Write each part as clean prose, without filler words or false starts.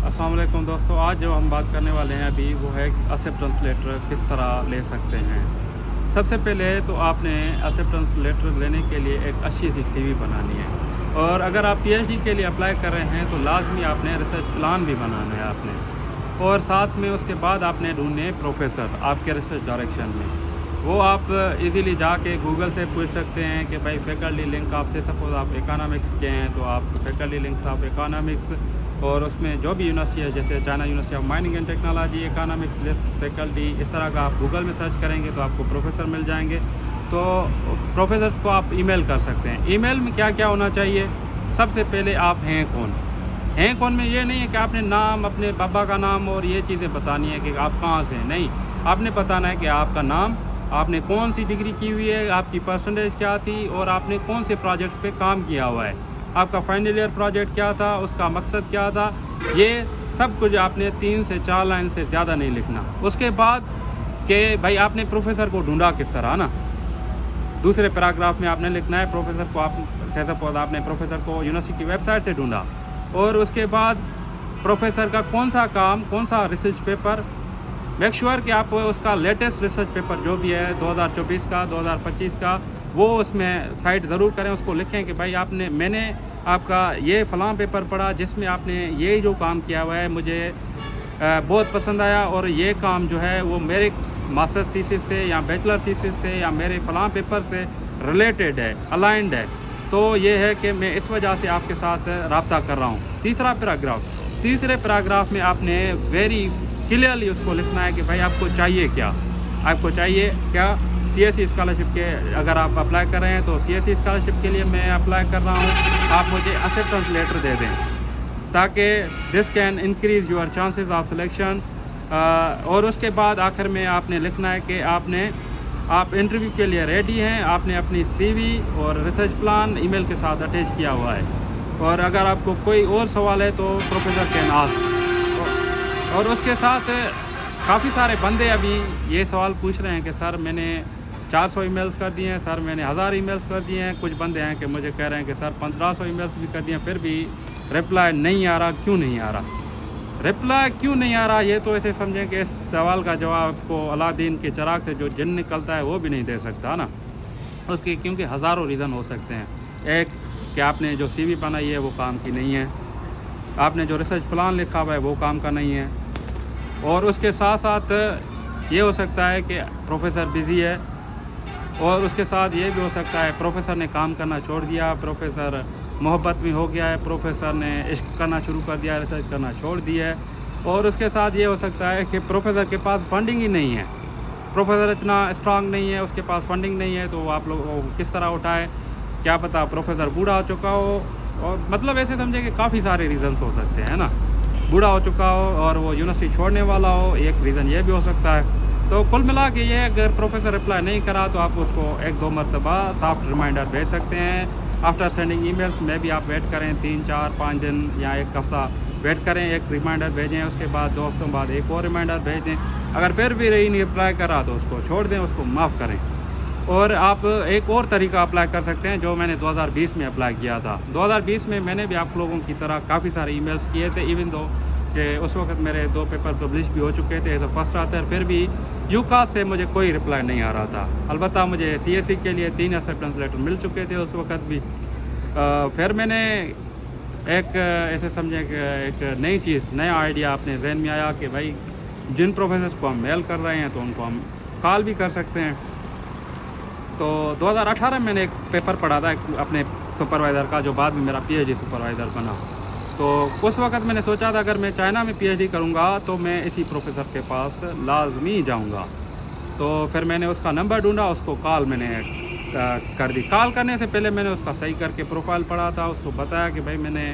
अस्सलाम वालेकुम दोस्तों, आज जो हम बात करने वाले हैं अभी वो है एक्सेप्टेंस लेटर किस तरह ले सकते हैं। सबसे पहले तो आपने एक्सेप्टेंस लेटर लेने के लिए एक अच्छी सी सीवी बनानी है, और अगर आप पीएचडी के लिए अप्लाई कर रहे हैं तो लाजमी आपने रिसर्च प्लान भी बनाना है आपने, और साथ में उसके बाद आपने ढूंढने प्रोफेसर आपके रिसर्च डायरेक्शन में। वो आप इजीली जाके गूगल से पूछ सकते हैं कि भाई फैकल्टी लिंक आपसे, सपोज़ आप इकोनॉमिक्स के हैं तो आप फैकल्टी लिंक्स ऑफ इकोनॉमिक्स, और उसमें जो भी यूनिवर्सिटी है जैसे China university of mining and technology economics list faculty, इस तरह का आप गूगल में सर्च करेंगे तो आपको प्रोफेसर मिल जाएंगे। तो प्रोफेसर्स को आप ईमेल कर सकते हैं। ईमेल में क्या क्या होना चाहिए, सबसे पहले आप हैं कौन। हैं कौन में ये नहीं है कि आपने नाम, अपने पापा का नाम और ये चीज़ें बतानी है कि आप कहाँ से हैं, नहीं। आपने बताना है कि आपका नाम, आपने कौन सी डिग्री की हुई है, आपकी परसेंटेज क्या थी, और आपने कौन से प्रोजेक्ट्स पे काम किया हुआ है, आपका फाइनल ईयर प्रोजेक्ट क्या था, उसका मकसद क्या था। ये सब कुछ आपने 3 से 4 लाइन से ज़्यादा नहीं लिखना। उसके बाद कि भाई आपने प्रोफेसर को ढूंढा किस तरह ना, दूसरे पैराग्राफ में आपने लिखना है प्रोफेसर को आपने प्रोफेसर को यूनिवर्सिटी की वेबसाइट से ढूंढा, और उसके बाद प्रोफेसर का कौन सा काम, कौन सा रिसर्च पेपर, मेक श्योर कि आप उसका लेटेस्ट रिसर्च पेपर जो भी है 2024 का, 2025 का, वो उसमें साइट ज़रूर करें। उसको लिखें कि भाई मैंने आपका ये फ़लाँ पेपर पढ़ा जिसमें आपने ये जो काम किया हुआ है मुझे बहुत पसंद आया, और ये काम जो है वो मेरे मास्टर्स थीसिस से या बैचलर थीसिस से या मेरे फ़लाँ पेपर से रिलेटेड है, अलाइंड है। तो ये है कि मैं इस वजह से आपके साथ रब्ता कर रहा हूँ। तीसरे पैराग्राफ में आपने वेरी क्लियरली उसको लिखना है कि भाई आपको चाहिए क्या। आपको चाहिए क्या, सीएससी स्कॉलरशिप के अगर आप अप्लाई कर रहे हैं तो सीएससी स्कॉलरशिप के लिए मैं अप्लाई कर रहा हूँ, आप मुझे एक्सेप्टेंस लेटर दे दें ताकि this can increase your chances of selection. और उसके बाद आखिर में आपने लिखना है कि आप इंटरव्यू के लिए रेडी हैं, आपने अपनी सीवी और रिसर्च प्लान ईमेल के साथ अटैच किया हुआ है, और अगर आपको कोई और सवाल है तो प्रोफेसर कैन आस्क। और उसके साथ काफ़ी सारे बंदे अभी ये सवाल पूछ रहे हैं कि सर मैंने 400 ईमेल्स कर दिए हैं, सर मैंने 1000 ईमेल्स कर दिए हैं। कुछ बंदे हैं कि मुझे कह रहे हैं कि सर 1500 ईमेल्स भी कर दिए हैं, फिर भी रिप्लाई नहीं आ रहा। क्यों नहीं आ रहा रिप्लाई, क्यों नहीं आ रहा? ये तो ऐसे समझें कि इस सवाल का जवाब आपको अलादीन के चिराग से जो जिन निकलता है वो भी नहीं दे सकता ना उसके, क्योंकि हज़ारों रीज़न हो सकते हैं। एक कि आपने जो सीवी बनाई है वो काम की नहीं है, आपने जो रिसर्च प्लान लिखा हुआ है वो काम का नहीं है, और उसके साथ साथ ये हो सकता है कि प्रोफेसर बिज़ी है, और उसके साथ ये भी हो सकता है प्रोफेसर ने काम करना छोड़ दिया, प्रोफेसर मोहब्बत में हो गया है, प्रोफेसर ने इश्क करना शुरू कर दिया, रिसर्च करना छोड़ दिया है। और उसके साथ ये हो सकता है कि प्रोफेसर के पास फंडिंग ही नहीं है, प्रोफेसर इतना स्ट्रांग नहीं है, उसके पास फंडिंग नहीं है, तो आप लोग किस तरह उठाए, क्या पता प्रोफेसर बूढ़ा हो चुका हो, और मतलब ऐसे समझे कि काफ़ी सारे रीज़न्स हो सकते हैं ना। बूढ़ा हो चुका हो और वो यूनिवर्सिटी छोड़ने वाला हो, एक रीज़न ये भी हो सकता है। तो कुल मिला के ये, अगर प्रोफेसर रिप्लाई नहीं करा तो आप उसको 1-2 मरतबा सॉफ्ट रिमाइंडर भेज सकते हैं। आफ्टर सेंडिंग ईमेल्स में भी आप वेट करें 3, 4, 5 दिन या 1 हफ़्ता वेट करें, एक रिमाइंडर भेजें, उसके बाद 2 हफ्तों बाद एक और रिमाइंडर भेज दें। अगर फिर भी नहीं रिप्लाई करा तो उसको छोड़ दें, उसको माफ़ करें। और आप एक और तरीका अप्लाई कर सकते हैं जो मैंने 2020 में अप्लाई किया था। 2020 में मैंने भी आप लोगों की तरह काफ़ी सारे ईमेल्स किए थे, इवन दो कि उस वक्त मेरे 2 पेपर पब्लिश भी हो चुके थे एज अ फर्स्ट ऑथर, फिर भी यूकास से मुझे कोई रिप्लाई नहीं आ रहा था। अलबत्ता मुझे सीएससी के लिए 3 एक्सेप्टेंस लेटर मिल चुके थे उस वक्त भी। फिर मैंने एक ऐसे समझे कि एक नई चीज़, नया आइडिया अपने जहन में आया कि भाई जिन प्रोफेसर्स को हम मेल कर रहे हैं तो उनको हम कॉल भी कर सकते हैं। तो 2018 में मैंने एक पेपर पढ़ा था अपने सुपरवाइज़र का, जो बाद में मेरा पीएचडी सुपरवाइज़र बना। तो उस वक़्त मैंने सोचा था अगर मैं चाइना में पीएचडी करूँगा तो मैं इसी प्रोफेसर के पास लाजमी जाऊँगा। तो फिर मैंने उसका नंबर ढूंढा, उसको कॉल मैंने कर दी। कॉल करने से पहले मैंने उसका सही करके प्रोफाइल पढ़ा था, उसको बताया कि भाई मैंने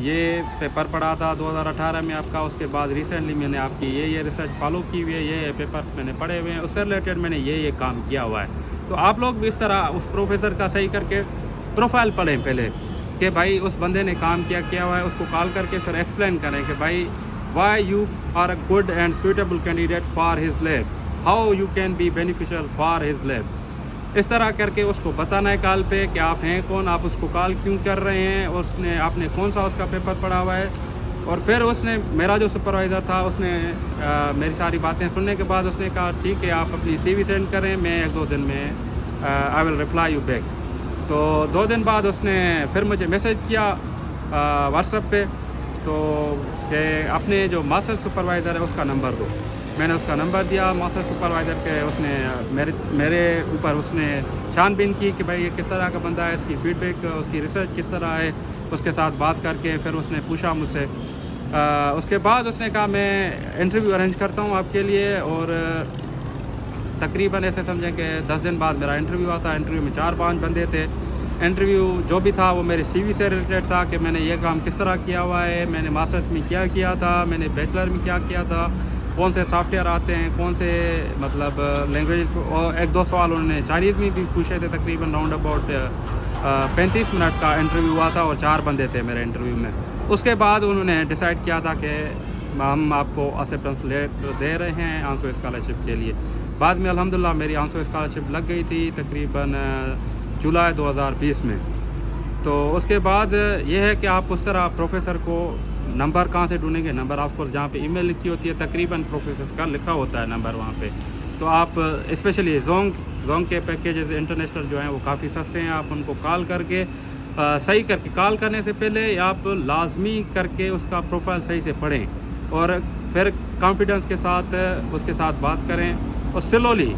ये पेपर पढ़ा था 2018 में आपका, उसके बाद रिसेंटली मैंने आपकी ये रिसर्च फॉलो की हुई है, ये पेपर्स मैंने पढ़े हुए हैं, उससे रिलेटेड मैंने ये काम किया हुआ है। तो आप लोग भी इस तरह उस प्रोफेसर का सही करके प्रोफाइल पढ़ें पहले कि भाई उस बंदे ने काम किया हुआ है, उसको कॉल करके फिर एक्सप्लेन करें कि भाई why you are a good and suitable candidate for his lab, how you can be beneficial for his lab. इस तरह करके उसको बताना है कॉल पे कि आप हैं कौन, आप उसको कॉल क्यों कर रहे हैं, और आपने कौन सा उसका पेपर पढ़ा हुआ है, और फिर उसने, मेरा जो सुपरवाइज़र था, उसने मेरी सारी बातें सुनने के बाद उसने कहा ठीक है आप अपनी CV सेंड करें, मैं 1-2 दिन में I will reply you back. तो 2 दिन बाद उसने फिर मुझे मैसेज किया व्हाट्सएप पे, तो कि अपने जो मास्टर सुपरवाइज़र है उसका नंबर दो। मैंने उसका नंबर दिया मास्टर सुपरवाइज़र के। उसने मेरे ऊपर उसने छानबीन की कि भाई ये किस तरह का बंदा है, इसकी फ़ीडबैक, उसकी रिसर्च किस तरह है। उसके साथ बात करके फिर उसने पूछा मुझसे, उसके बाद उसने कहा मैं इंटरव्यू अरेंज करता हूँ आपके लिए। और तकरीबन ऐसे समझें कि 10 दिन बाद मेरा इंटरव्यू आता। इंटरव्यू में 4-5 बंदे थे। इंटरव्यू जो भी था वो मेरे CV से रिलेटेड था कि मैंने ये काम किस तरह किया हुआ है, मैंने मास्टर्स में क्या किया था, मैंने बैचलर में क्या किया था, कौन से सॉफ्टवेयर आते हैं, कौन से मतलब लैंग्वेज। और 1-2 सवाल उन्होंने चाइनीज़ में भी पूछे थे। तकरीबन राउंड अबाउट 35 मिनट का इंटरव्यू हुआ था और 4 बंदे थे मेरे इंटरव्यू में। उसके बाद उन्होंने डिसाइड किया था कि हम आपको एक्सेप्टेंस लेटर दे रहे हैं आंसू स्कॉलरशिप के लिए। बाद में अल्हम्दुलिल्लाह मेरी आंसू स्कॉलरशिप लग गई थी तकरीबन जुलाई 2020 में। तो उसके बाद ये है कि आप उस तरह प्रोफेसर को नंबर कहाँ से ढूंढेंगे। नंबर आपको जहाँ पे ईमेल लिखी होती है तकरीबन प्रोफेसर का लिखा होता है नंबर वहाँ पे। तो आप स्पेशली जोंग के पैकेजेस इंटरनेशनल जो हैं वो काफ़ी सस्ते हैं। आप उनको कॉल करके सही करके, कॉल करने से पहले आप लाजमी करके उसका प्रोफाइल सही से पढ़ें और फिर कॉन्फिडेंस के साथ उसके साथ बात करें। और स्लोली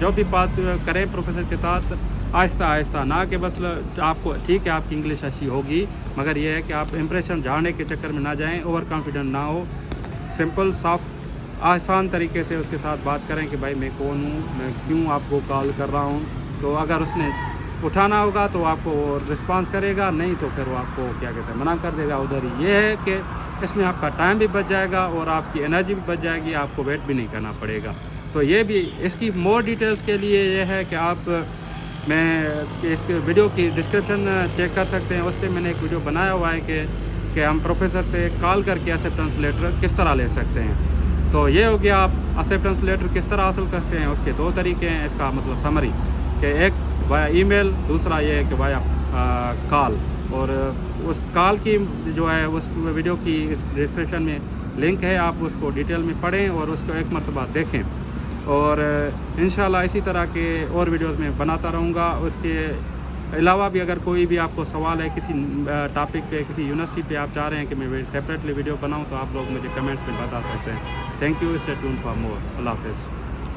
जो भी बात करें प्रोफेसर के साथ, आहिस्ता आहिस्ता, ना कि बस आपको ठीक है आपकी इंग्लिश अच्छी होगी, मगर यह है कि आप इंप्रेशन झाड़ने के चक्कर में ना जाएं, ओवर कॉन्फिडेंट ना हो। सिंपल सॉफ्ट आसान तरीके से उसके साथ बात करें कि भाई मैं कौन हूँ, मैं क्यों आपको कॉल कर रहा हूँ। तो अगर उसने उठाना होगा तो आपको रिस्पांस करेगा, नहीं तो फिर वो आपको क्या कहते हैं मना कर देगा उधर ही। ये है कि इसमें आपका टाइम भी बच जाएगा और आपकी एनर्जी भी बच जाएगी, आपको वेट भी नहीं करना पड़ेगा। तो ये भी, इसकी मोर डिटेल्स के लिए ये है कि आप इस वीडियो की डिस्क्रिप्शन चेक कर सकते हैं। उस पर मैंने एक वीडियो बनाया हुआ है कि हम प्रोफेसर से कॉल करके एक्सेप्टेंस लेटर किस तरह ले सकते हैं। तो ये हो गया आप एक्सेप्टेंस लेटर किस तरह हासिल करते हैं, उसके 2 तरीके हैं। इसका मतलब समरी कि एक वाया ईमेल, दूसरा ये है कि वाया कॉल। और उस कॉल की जो है उस वीडियो की डिस्क्रिप्शन में लिंक है, आप उसको डिटेल में पढ़ें और उसको एक मरतबा देखें। और इंशाल्लाह इसी तरह के और वीडियोस में बनाता रहूँगा। उसके अलावा भी अगर कोई भी आपको सवाल है किसी टॉपिक पे, किसी यूनिवर्सिटी पे आप चाह रहे हैं कि मैं सेपरेटली वीडियो बनाऊँ, तो आप लोग मुझे कमेंट्स में बता सकते हैं। Thank you, stay tuned for more. अल्लाह हाफ़िज़।